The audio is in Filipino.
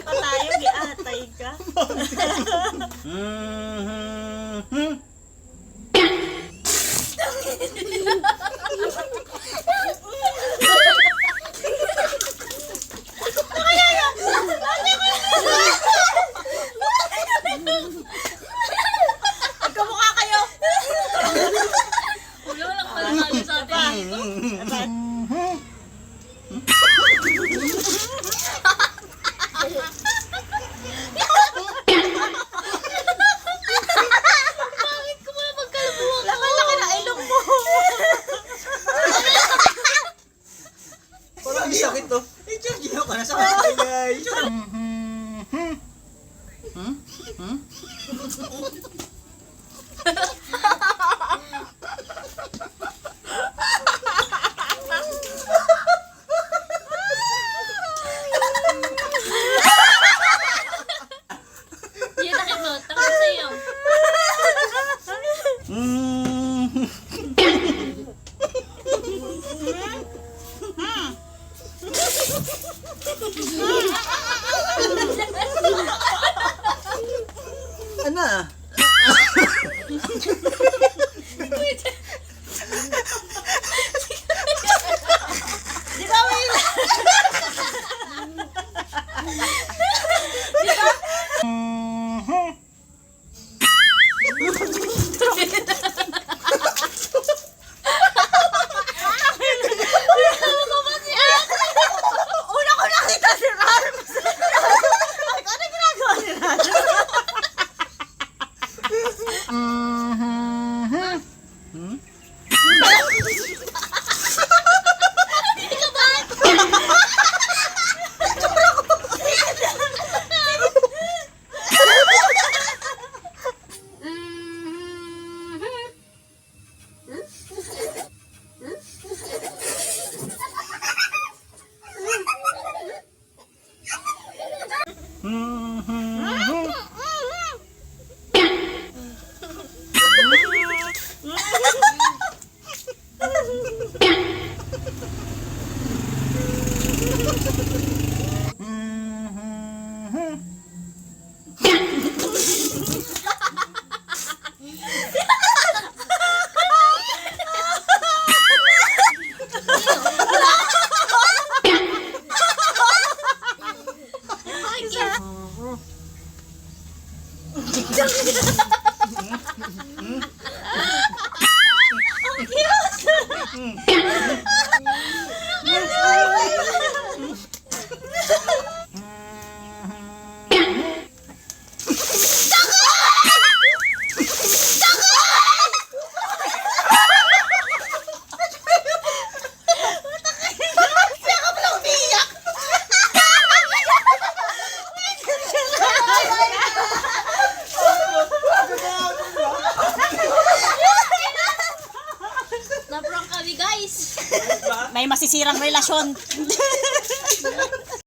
Patayo, giatay ka. Magkamukha kayo. Wala lang pala sa atin. Bakit ko mga magkalabuhan ko? Laki na ilong mo. Parang sakit to. Gino ka na sa akin, guys. Hindi, takip mo. Takip mo sa'yo. Ana? Di ba may... Una ko nakita si Ram. Ay, ano ginagawa ni Ram? Na-prank kami, guys. May masisirang relasyon.